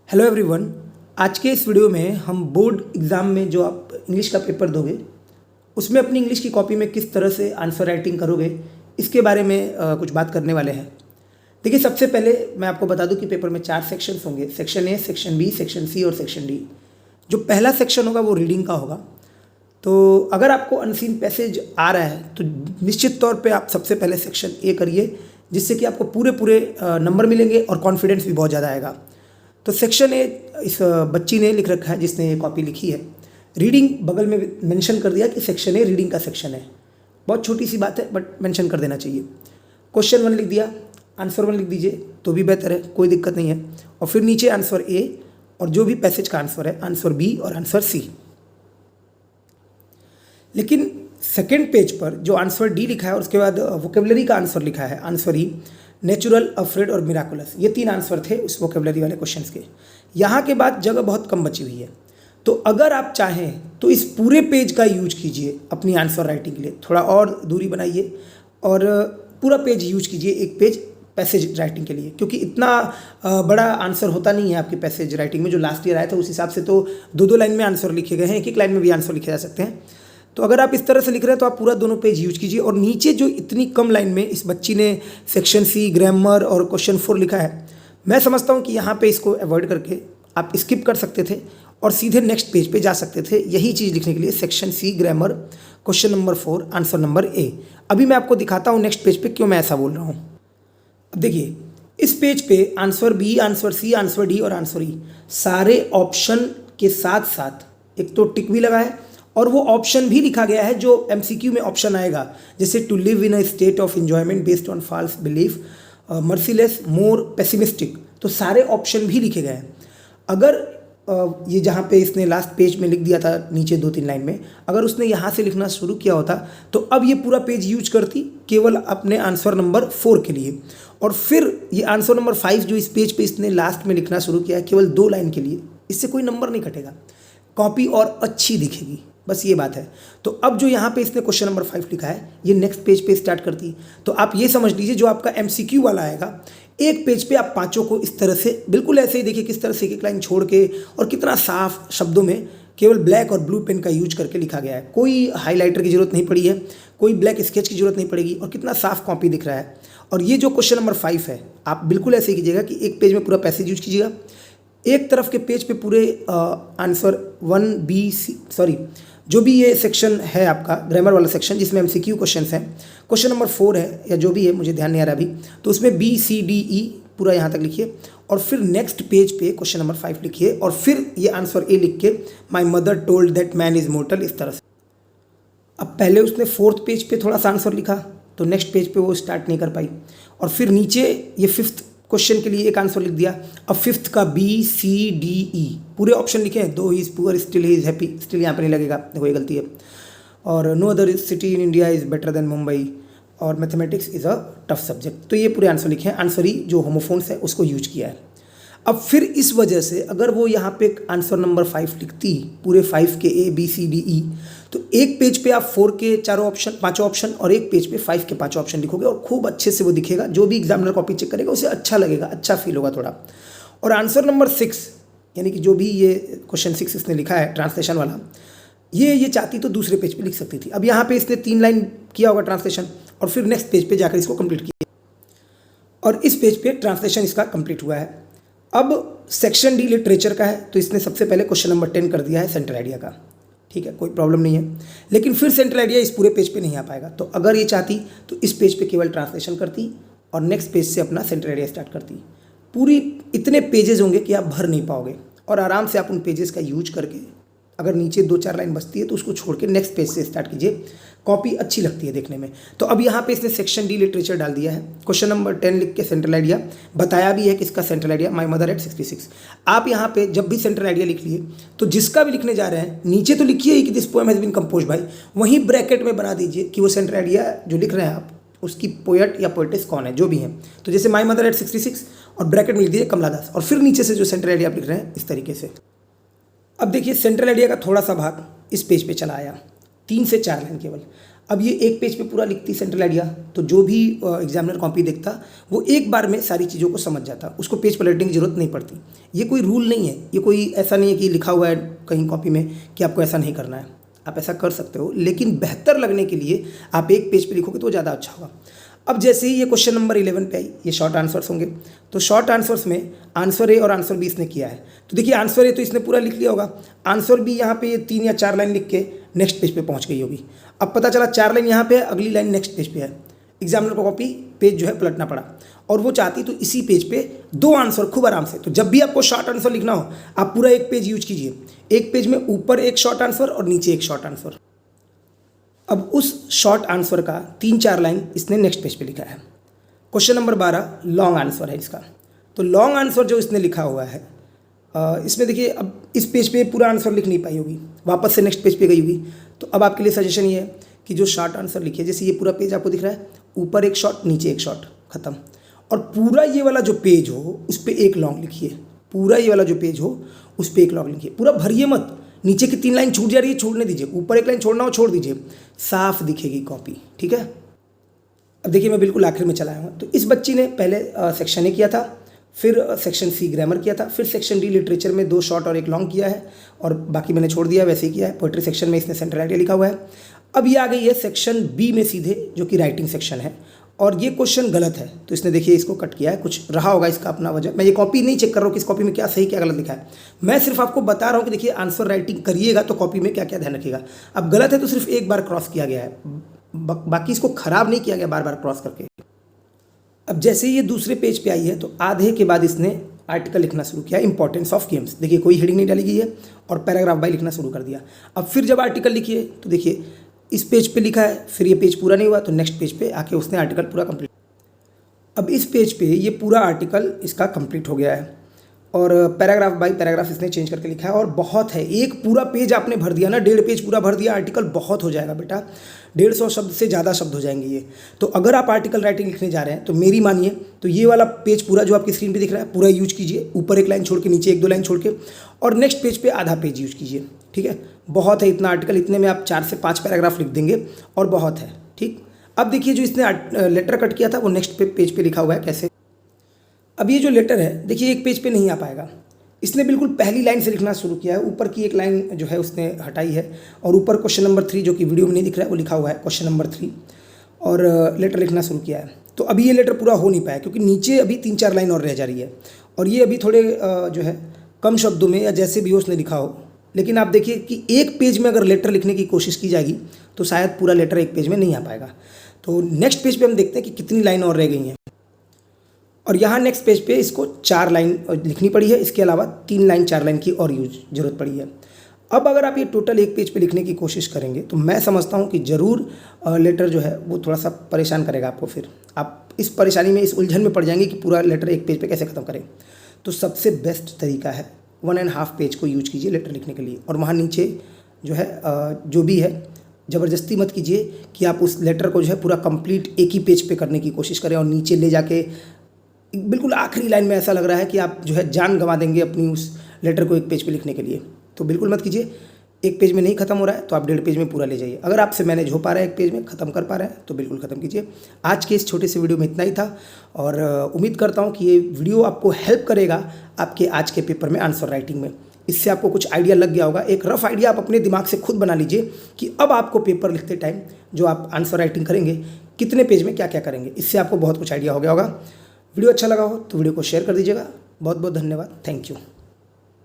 Hello everyone. आज के इस वीडियो में हम बोर्ड एग्ज़ाम में जो आप इंग्लिश का पेपर दोगे उसमें अपनी इंग्लिश की कॉपी में किस तरह से आंसर राइटिंग करोगे इसके बारे में कुछ बात करने वाले हैं। देखिए, सबसे पहले मैं आपको बता दूं कि पेपर में 4 सेक्शंस होंगे, section A, section B, section C और सेक्शन डी। जो पहला सेक्शन होगा वो रीडिंग का होगा। तो अगर आपको अनसीन पैसेज आ रहा है तो निश्चित तौर पे आप सबसे पहले सेक्शन ए करिए, जिससे कि आपको पूरे नंबर मिलेंगे और कॉन्फिडेंस भी बहुत ज़्यादा आएगा। तो सेक्शन ए इस बच्ची ने लिख रखा है जिसने ये कॉपी लिखी है। रीडिंग बगल में मेंशन कर दिया कि सेक्शन ए रीडिंग का सेक्शन है। बहुत छोटी सी बात है बट मेंशन कर देना चाहिए। क्वेश्चन 1 लिख दिया, आंसर 1 लिख दीजिए तो भी बेहतर है, कोई दिक्कत नहीं है। और फिर नीचे आंसर ए और जो भी पैसेज का आंसर है, आंसर बी और आंसर सी। लेकिन सेकेंड पेज पर जो आंसर डी लिखा है और उसके बाद वोकेबलरी का आंसर लिखा है, आंसर ई, नेचुरल, अफ्रेड और मिराकुलस, ये 3 आंसर थे उस वोकेबलरी वाले क्वेश्चंस के। यहाँ के बाद जगह बहुत कम बची हुई है, तो अगर आप चाहें तो इस पूरे पेज का यूज कीजिए अपनी आंसर राइटिंग के लिए। थोड़ा और दूरी बनाइए और पूरा पेज यूज कीजिए, एक पेज पैसेज राइटिंग के लिए, क्योंकि इतना बड़ा आंसर होता नहीं है आपके पैसेज राइटिंग में। जो लास्ट ईयर आया था उस हिसाब से तो 2-2 लाइन में आंसर लिखे गए हैं, एक लाइन में भी आंसर लिखे जा सकते हैं। तो अगर आप इस तरह से लिख रहे हैं तो आप पूरा दोनों पेज यूज कीजिए। और नीचे जो इतनी कम लाइन में इस बच्ची ने सेक्शन सी, ग्रामर और क्वेश्चन 4 लिखा है, मैं समझता हूँ कि यहाँ पे इसको अवॉइड करके आप स्किप कर सकते थे और सीधे नेक्स्ट पेज पे जा सकते थे यही चीज़ लिखने के लिए। Section C, grammar, question number 4, answer number A. अभी मैं आपको दिखाता हूँ नेक्स्ट पेज पे क्यों मैं ऐसा बोल रहा हूँ। अब देखिए, इस पेज पे answer B, answer C, answer D और आंसर ई सारे ऑप्शन के साथ साथ एक तो टिक भी लगा है और वो ऑप्शन भी लिखा गया है जो एमसीक्यू में ऑप्शन आएगा, जैसे to live in a state of enjoyment based on false belief, merciless, more pessimistic. तो सारे ऑप्शन भी लिखे गए हैं। अगर ये जहाँ पे इसने लास्ट पेज में लिख दिया था नीचे 2-3 लाइन में, अगर उसने यहाँ से लिखना शुरू किया होता तो अब ये पूरा पेज यूज करती केवल अपने आंसर नंबर 4 के लिए। और फिर ये आंसर नंबर 5 जो इस पेज पे इसने लास्ट में लिखना शुरू किया है केवल 2 लाइन के लिए, इससे कोई नंबर नहीं कटेगा, कॉपी और अच्छी दिखेगी, बस ये बात है। तो अब जो यहाँ पे इसने क्वेश्चन नंबर 5 लिखा है ये नेक्स्ट पेज पे स्टार्ट करती। तो आप ये समझ लीजिए जो आपका एमसीक्यू वाला आएगा, एक पेज पे आप पांचों को इस तरह से बिल्कुल ऐसे ही देखिए किस तरह से एक लाइन छोड़ के और कितना साफ शब्दों में केवल ब्लैक और ब्लू पेन का यूज करके लिखा गया है। कोई हाईलाइटर की जरूरत नहीं पड़ी है, कोई ब्लैक स्केच की जरूरत नहीं पड़ेगी और कितना साफ कॉपी दिख रहा है। और ये जो क्वेश्चन नंबर 5 है आप बिल्कुल ऐसे ही कीजिएगा कि एक पेज में पूरा पैसेज यूज कीजिएगा, एक तरफ के पेज पे पूरे आंसर 1 बी सी, सॉरी जो भी ये सेक्शन है आपका ग्रामर वाला सेक्शन जिसमें एमसीक्यू क्वेश्चंस हैं, क्वेश्चन नंबर 4 है या जो भी है मुझे ध्यान नहीं आ रहा अभी, तो उसमें बी सी डी ई पूरा यहाँ तक लिखिए और फिर नेक्स्ट पेज पे क्वेश्चन नंबर 5 लिखिए और फिर ये आंसर ए लिख के my mother told that man is mortar, इस तरह से। अब पहले उसने 4th पेज पे थोड़ा सा आंसर लिखा तो नेक्स्ट पेज पे वो स्टार्ट नहीं कर पाई और फिर नीचे ये 5th क्वेश्चन के लिए एक आंसर लिख दिया। अब 5th का बी सी डी ई पूरे ऑप्शन लिखे हैं, though he is poor still he is happy, still यहाँ पे नहीं लगेगा, देखो ये गलती है। और no other city in India is better than Mumbai और mathematics is a tough subject. तो ये पूरे आंसर लिखे हैं, आंसर ही जो होमोफोन्स है उसको यूज किया है। अब फिर इस वजह से अगर वो यहाँ पे आंसर नंबर 5 लिखती पूरे 5 के A B C D E, तो एक पेज पे आप 4 के 4 ऑप्शन 5 ऑप्शन और एक पेज पे 5 के 5 ऑप्शन लिखोगे और खूब अच्छे से वो दिखेगा। जो भी एग्जामिनर कॉपी चेक करेगा उसे अच्छा लगेगा, अच्छा फील होगा थोड़ा। और आंसर नंबर 6 यानी कि जो भी ये क्वेश्चन 6 इसने लिखा है ट्रांसलेशन वाला, ये चाहती तो दूसरे पेज पे लिख सकती थी। अब यहाँ पे इसने 3 लाइन किया होगा ट्रांसलेशन और फिर नेक्स्ट पेज पे जाकर इसको कंप्लीट किया और इस पेज पे ट्रांसलेशन इसका कंप्लीट हुआ है। अब सेक्शन डी लिटरेचर का है तो इसने सबसे पहले क्वेश्चन नंबर 10 कर दिया है सेंट्रल आइडिया का, ठीक है, कोई प्रॉब्लम नहीं है। लेकिन फिर सेंट्रल आइडिया इस पूरे पेज पे नहीं आ पाएगा, तो अगर ये चाहती तो इस पेज पे केवल ट्रांसलेशन करती और नेक्स्ट पेज से अपना सेंट्रल आइडिया स्टार्ट करती। पूरी इतने पेजेस होंगे कि आप भर नहीं पाओगे और आराम से आप उन पेजेस का यूज करके अगर नीचे 2-4 लाइन बचती है तो उसको छोड़ के नेक्स्ट पेज से स्टार्ट कीजिए, कॉपी अच्छी लगती है देखने में। तो अब यहाँ पे इसने सेक्शन डी लिटरेचर डाल दिया है, क्वेश्चन नंबर 10 लिख के सेंट्रल आइडिया बताया भी है कि इसका central idea my mother eight 66। आप यहाँ पे जब भी सेंट्रल आइडिया लिख लिए तो जिसका भी लिखने जा रहे हैं नीचे तो लिखिए ही कि this poem has been compose भाई, वहीं ब्रैकेट में बना दीजिए कि वो सेंट्रल आइडिया जो लिख रहे हैं आप उसकी पोएट या पोएटिस कौन है, जो भी है। तो जैसे माई मदर एट 66 और ब्रैकेट में लिख दीजिए कमला दास और फिर नीचे से जो सेंट्रल आइडिया आप लिख रहे हैं इस तरीके से। अब देखिए सेंट्रल आइडिया का थोड़ा सा भाग इस पेज पे चला आया, 3 से 4 लाइन केवल। अब ये एक पेज पे पूरा लिखती सेंट्रल आइडिया, तो जो भी एग्जामिनर कॉपी देखता वो एक बार में सारी चीज़ों को समझ जाता, उसको पेज पलटने की जरूरत नहीं पड़ती। ये कोई रूल नहीं है, ये कोई ऐसा नहीं है कि लिखा हुआ है कहीं कॉपी में कि आपको ऐसा नहीं करना है। आप ऐसा कर सकते हो, लेकिन बेहतर लगने के लिए आप एक पेज पे लिखोगे तो ज़्यादा अच्छा होगा। अब जैसे ही ये क्वेश्चन नंबर 11 पे आई, ये शॉर्ट आंसर्स होंगे, तो शॉर्ट आंसर्स में आंसर ए और आंसर बी इसने किया है। तो देखिए आंसर ए तो इसने पूरा लिख लिया होगा, आंसर बी यहाँ पे ये 3 या 4 लाइन लिख के नेक्स्ट पेज पे पहुँच गई होगी। अब पता चला 4 लाइन यहाँ पे है, अगली लाइन नेक्स्ट पेज पे है, एग्जामिनर को कॉपी पेज जो है पलटना पड़ा, और वो चाहती तो इसी पेज पे 2 आंसर खूब आराम से। तो जब भी आपको शॉर्ट आंसर लिखना हो आप पूरा एक पेज यूज कीजिए, एक पेज में ऊपर एक शॉर्ट आंसर और नीचे एक शॉर्ट आंसर। अब उस शॉर्ट आंसर का 3-4 लाइन इसने नेक्स्ट पेज पे लिखा है। क्वेश्चन नंबर 12 लॉन्ग आंसर है इसका। तो लॉन्ग आंसर जो इसने लिखा हुआ है, इसमें देखिए अब इस पेज पे पूरा आंसर लिख नहीं पाई होगी, वापस से नेक्स्ट पेज पे गई होगी। तो अब आपके लिए सजेशन ये है कि जो शॉर्ट आंसर लिखिए, जैसे ये पूरा पेज आपको दिख रहा है, ऊपर एक शॉर्ट नीचे एक शॉर्ट, खत्म। और पूरा ये वाला जो पेज हो उस पर एक लॉन्ग लिखिए, पूरा ये वाला जो पेज हो उस पर एक लॉन्ग लिखिए, पूरा भरिए मत, नीचे की 3 लाइन छूट जा रही है छोड़ने दीजिए, ऊपर एक लाइन छोड़ना हो छोड़ दीजिए, साफ दिखेगी कॉपी, ठीक है। अब देखिए मैं बिल्कुल आखिर में चला आया हूँ। तो इस बच्ची ने पहले सेक्शन ए किया था, फिर सेक्शन सी ग्रामर किया था, फिर सेक्शन डी लिटरेचर में 2 शॉर्ट और 1 लॉन्ग किया है, और बाकी मैंने छोड़ दिया वैसे ही किया है। पोएट्री सेक्शन में इसने सेंट्रल आइडिया लिखा हुआ है। अब ये आ गई है सेक्शन बी में सीधे, जो कि राइटिंग सेक्शन है, और ये क्वेश्चन गलत है तो इसने देखिए इसको कट किया है, कुछ रहा होगा इसका अपना वजह। मैं ये कॉपी नहीं चेक कर रहा हूँ कि इस कॉपी में क्या सही क्या गलत लिखा है, मैं सिर्फ आपको बता रहा हूँ कि देखिए आंसर राइटिंग करिएगा तो कॉपी में क्या क्या ध्यान रखिएगा। अब गलत है तो सिर्फ एक बार क्रॉस किया गया है, बाकी इसको खराब नहीं किया गया बार बार क्रॉस करके। अब जैसे ये दूसरे पेज पे आई है तो आधे के बाद इसने आर्टिकल लिखना शुरू किया, इंपॉर्टेंस ऑफ गेम्स। देखिए कोई हेडिंग नहीं डाली गई है, और पैराग्राफ बाय लिखना शुरू कर दिया। अब फिर जब आर्टिकल लिखिए तो देखिए इस पेज पे लिखा है, फिर ये पेज पूरा नहीं हुआ तो नेक्स्ट पेज पे आके उसने आर्टिकल पूरा कंप्लीट। अब इस पेज पे ये पूरा आर्टिकल इसका कंप्लीट हो गया है, और पैराग्राफ बाय पैराग्राफ इसने चेंज करके लिखा है, और बहुत है, एक पूरा पेज आपने भर दिया ना, 1.5 पेज पूरा भर दिया, आर्टिकल बहुत हो जाएगा बेटा, 150 शब्द से ज़्यादा शब्द हो जाएंगे ये। तो अगर आप आर्टिकल राइटिंग लिखने जा रहे हैं तो मेरी मानिए तो ये वाला पेज पूरा जो आपकी स्क्रीन पे दिख रहा है पूरा यूज कीजिए, ऊपर एक लाइन छोड़ के नीचे 1-2 लाइन छोड़ के, और नेक्स्ट पेज पे आधा पेज यूज कीजिए, ठीक है। बहुत है इतना आर्टिकल, इतने में आप 4 से 5 पैराग्राफ लिख देंगे और बहुत है, ठीक। अब देखिए जो इसने लेटर कट किया था वो नेक्स्ट पेज पे लिखा हुआ है कैसे। अब ये जो लेटर है देखिए एक पेज पे नहीं आ पाएगा, इसने बिल्कुल पहली लाइन से लिखना शुरू किया है, ऊपर की एक लाइन जो है उसने हटाई है, और ऊपर क्वेश्चन नंबर 3 जो कि वीडियो में नहीं दिख रहा है वो लिखा हुआ है क्वेश्चन नंबर 3, और लेटर लिखना शुरू किया है। तो अभी ये लेटर पूरा हो नहीं पाया क्योंकि नीचे अभी 3-4 लाइन और रह जा रही है, और ये अभी थोड़े जो है कम शब्दों में या जैसे भी हो उसने लिखा हो। लेकिन आप देखिए कि एक पेज में अगर लेटर लिखने की कोशिश की जाएगी तो शायद पूरा लेटर एक पेज में नहीं आ पाएगा। तो नेक्स्ट पेज पे हम देखते हैं कि कितनी लाइन और रह गई हैं, और यहाँ नेक्स्ट पेज पे इसको 4 लाइन लिखनी पड़ी है, इसके अलावा 3 लाइन 4 लाइन की और जरूरत पड़ी है। अब अगर आप ये टोटल एक पेज पे लिखने की कोशिश करेंगे तो मैं समझता हूँ कि ज़रूर लेटर जो है वो थोड़ा सा परेशान करेगा आपको, फिर आप इस परेशानी में, इस उलझन में पड़ जाएंगे कि पूरा लेटर एक पेज पे कैसे ख़त्म करें। तो सबसे बेस्ट तरीका है 1.5 पेज को यूज कीजिए लेटर लिखने के लिए, और वहाँ नीचे जो है जो भी है ज़बरदस्ती मत कीजिए कि आप उस लेटर को जो है पूरा कंप्लीट एक ही पेज पे करने की कोशिश करें, और नीचे ले जाके बिल्कुल आखिरी लाइन में ऐसा लग रहा है कि आप जो है जान गंवा देंगे अपनी उस लेटर को एक पेज पे लिखने के लिए। तो बिल्कुल मत कीजिए, एक पेज में नहीं खत्म हो रहा है तो आप 1.5 पेज में पूरा ले जाइए। अगर आपसे मैनेज हो पा रहा है एक पेज में ख़त्म कर पा रहे हैं तो बिल्कुल ख़त्म कीजिए। आज के इस छोटे से वीडियो में इतना ही था, और उम्मीद करता हूँ कि ये वीडियो आपको हेल्प करेगा आपके आज के पेपर में आंसर राइटिंग में। इससे आपको कुछ आइडिया लग गया होगा, एक रफ आइडिया आप अपने दिमाग से खुद बना लीजिए कि अब आपको पेपर लिखते टाइम जो आप आंसर राइटिंग करेंगे कितने पेज में क्या क्या करेंगे, इससे आपको बहुत कुछ आइडिया हो गया होगा। वीडियो अच्छा लगा हो तो वीडियो को शेयर कर दीजिएगा। बहुत बहुत धन्यवाद, थैंक यू।